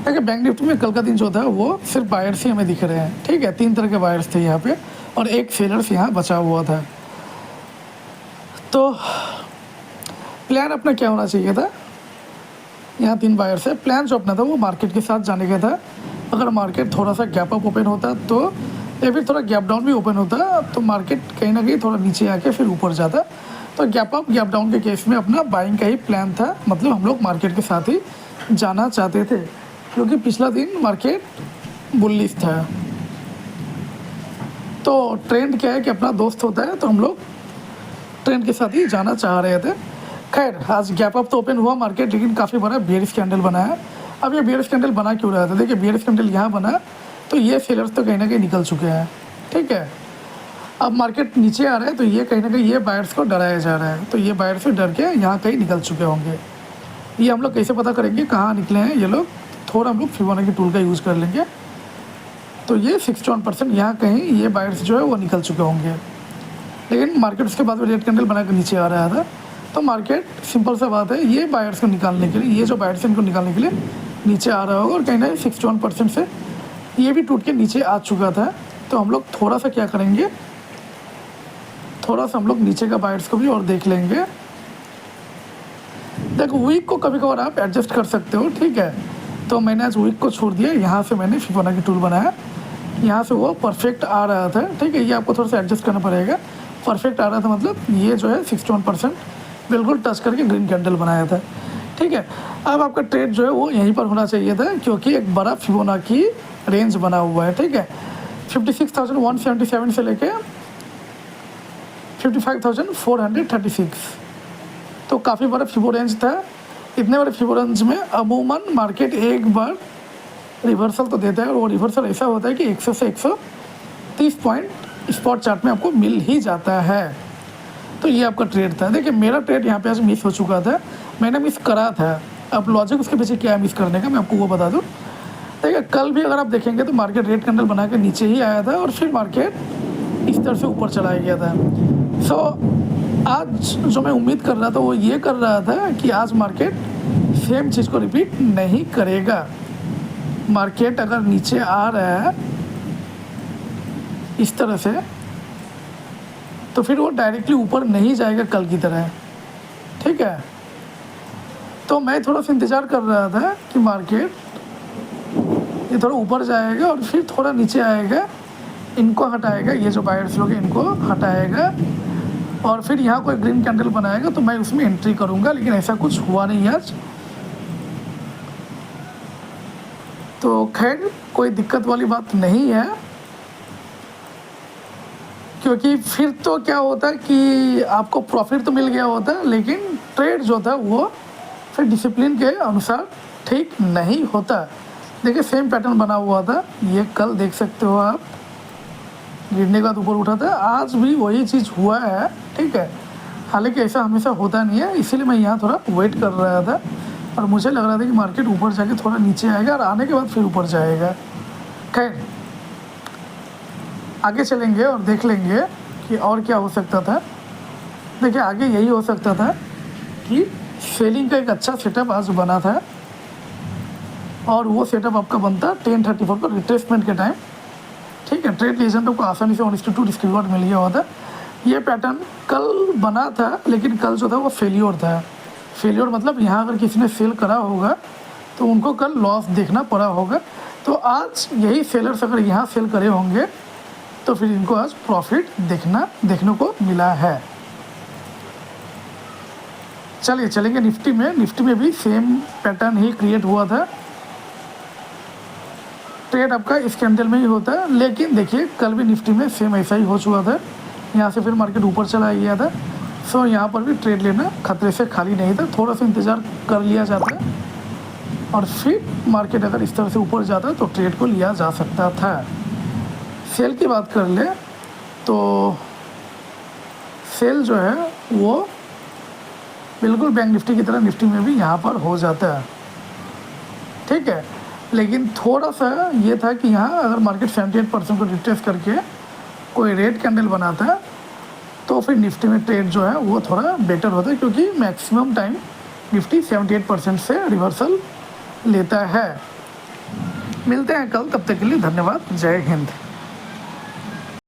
देखिए bank Nifty में कल का दिन जो था वो सिर्फ बायर्स ही हमें दिख रहे हैं, ठीक है। 3 तरह के बायर्स थे यहाँ पे और एक सेलर्स यहाँ बचा हुआ था। तो प्लान अपना क्या होना चाहिए था, यहाँ 3 बायर्स है, प्लान जो अपना था वो मार्केट के साथ जाने का था। अगर मार्केट थोड़ा सा गैप अप ओपन होता तो या फिर थोड़ा गैप डाउन भी ओपन होता तो मार्केट कहीं ना कहीं थोड़ा नीचे आके फिर ऊपर जाता। तो गैप अप गैप डाउन के केस में अपना बाइंग का ही प्लान था, मतलब हम लोग मार्केट के साथ ही जाना चाहते थे क्योंकि पिछला दिन मार्केट बुलिश था। तो ट्रेंड क्या है कि अपना दोस्त होता है, तो हम लोग ट्रेंड के साथ ही जाना चाह रहे थे। खैर आज गैप अप तो ओपन हुआ मार्केट, लेकिन काफ़ी बड़ा बेयरिश कैंडल बना है। अब ये बेयरिश कैंडल बना क्यों रहा था, देखिए बेयरिश कैंडल यहाँ बना तो ये सेलर्स तो कहीं ना कहीं निकल चुके हैं, ठीक है। अब मार्केट नीचे आ रहा है तो ये कहीं ना कहीं ये बायर्स को डराया जा रहा है, तो ये बायर्स से डर के यहाँ कहीं निकल चुके होंगे। ये हम लोग कैसे पता करेंगे कहाँ निकले हैं ये लोग, थोड़ा हम लोग फिबोनाची टूल का यूज़ कर लेंगे। तो ये 61% यहाँ कहीं ये बायर्स जो है वो निकल चुके होंगे, लेकिन मार्केट उसके बाद में रेड कैंडल बना कर नीचे आ रहा था। तो मार्केट सिंपल सा बात है, ये बायर्स को निकालने के लिए, ये जो बायर्स हैं इनको निकालने के लिए नीचे आ रहा होगा और कहीं ना 61% से ये भी टूट के नीचे आ चुका था। तो हम लोग थोड़ा सा क्या करेंगे, थोड़ा सा हम लोग नीचे का बायर्स को भी और देख लेंगे। देखो वीक को कभी कभार आप एडजस्ट कर सकते हो, ठीक है। तो मैंने आज वीक को छोड़ दिया, यहाँ से मैंने फिबोनाची टूल बनाया, यहाँ से वो परफेक्ट आ रहा था, ठीक है। ये आपको थोड़ा सा एडजस्ट करना पड़ेगा। परफेक्ट आ रहा था मतलब ये जो है 61% बिल्कुल टच करके ग्रीन कैंडल बनाया था, ठीक है। अब आपका ट्रेड जो है वो यहीं पर होना चाहिए था क्योंकि एक बड़ा फिबोनाची रेंज बना हुआ है, ठीक है। 56,177 से लेके 55,436, तो काफ़ी बड़ा फिबो रेंज था। इतने बड़े फिबो रेंज में अमूमन मार्केट एक बार रिवर्सल तो देता है और वो रिवर्सल ऐसा होता है कि 100 से 130 पॉइंट स्पॉट चार्ट में आपको मिल ही जाता है। तो ये आपका ट्रेड था। देखिए मेरा ट्रेड यहाँ पे आज मिस हो चुका था, मैंने मिस करा था। अब लॉजिक उसके पीछे क्या है मिस करने का, मैं आपको वो बता दूँ। देखिए कल भी अगर आप देखेंगे तो मार्केट रेड कैंडल बना के नीचे ही आया था और फिर मार्केट इस तरह से ऊपर चला गया था। सो आज जो मैं उम्मीद कर रहा था वो ये कर रहा था कि आज मार्केट सेम चीज़ को रिपीट नहीं करेगा। मार्केट अगर नीचे आ रहा है इस तरह से तो फिर वो डायरेक्टली ऊपर नहीं जाएगा कल की तरह, ठीक है। तो मैं थोड़ा सा इंतज़ार कर रहा था कि मार्केट ये थोड़ा ऊपर जाएगा और फिर थोड़ा नीचे आएगा, इनको हटाएगा, ये जो बायर्स लोग हैं इनको हटाएगा और फिर यहाँ कोई ग्रीन कैंडल बनाएगा तो मैं उसमें एंट्री करूँगा, लेकिन ऐसा कुछ हुआ नहीं आज। तो खैर कोई दिक्कत वाली बात नहीं है, क्योंकि फिर तो क्या होता कि आपको प्रॉफिट तो मिल गया होता, लेकिन ट्रेड जो था वो फिर डिसिप्लिन के अनुसार ठीक नहीं होता। देखिए सेम पैटर्न बना हुआ था, ये कल देख सकते हो आप, गिरने के बाद ऊपर उठा था, आज भी वही चीज़ हुआ है, ठीक है। हालांकि ऐसा हमेशा होता नहीं है, इसीलिए मैं यहाँ थोड़ा वेट कर रहा था और मुझे लग रहा था कि मार्केट ऊपर जाके थोड़ा नीचे आएगा और आने के बाद फिर ऊपर जाएगा। खैर आगे चलेंगे और देख लेंगे कि और क्या हो सकता था। देखिए आगे यही हो सकता था कि सेलिंग का एक अच्छा सेटअप आज बना था और वो सेटअप आपका बनता 10:34 पर रिट्रेसमेंट के टाइम, ठीक है। ट्रेड एजेंट को आसानी से 1:2 स्क्रीनशॉट मिल गया हुआ था। ये पैटर्न कल बना था, लेकिन कल जो था वो फेलियर था। फेलियर मतलब यहाँ अगर किसी ने सेल करा होगा तो उनको कल लॉस देखना पड़ा होगा। तो आज यही सेलर्स अगर यहाँ सेल करे होंगे तो फिर इनको आज प्रॉफिट देखने को मिला है। चलिए चलेंगे निफ्टी में। निफ्टी में भी सेम पैटर्न ही क्रिएट हुआ था, ट्रेड आपका इस कैंडल में ही होता है, लेकिन देखिए कल भी निफ्टी में सेम ऐसा ही हो चुका था। यहाँ से फिर मार्केट ऊपर चला गया था। सो यहाँ पर भी ट्रेड लेना खतरे से खाली नहीं था, थोड़ा सा इंतज़ार कर लिया जाता है और फिर मार्केट अगर इस तरह से ऊपर जाता तो ट्रेड को लिया जा सकता था। सेल की बात कर ले तो सेल जो है वो बिल्कुल बैंक निफ्टी की तरह निफ्टी में भी यहाँ पर हो जाता है, ठीक है। लेकिन थोड़ा सा ये था कि यहाँ अगर मार्केट 78% को रिट्रेस करके कोई रेड कैंडल बनाता है तो फिर निफ्टी में ट्रेड जो है वो थोड़ा बेटर होता है, क्योंकि मैक्सिमम टाइम निफ्टी 78% से रिवर्सल लेता है। मिलते हैं कल, तब तक के लिए धन्यवाद, जय हिंद।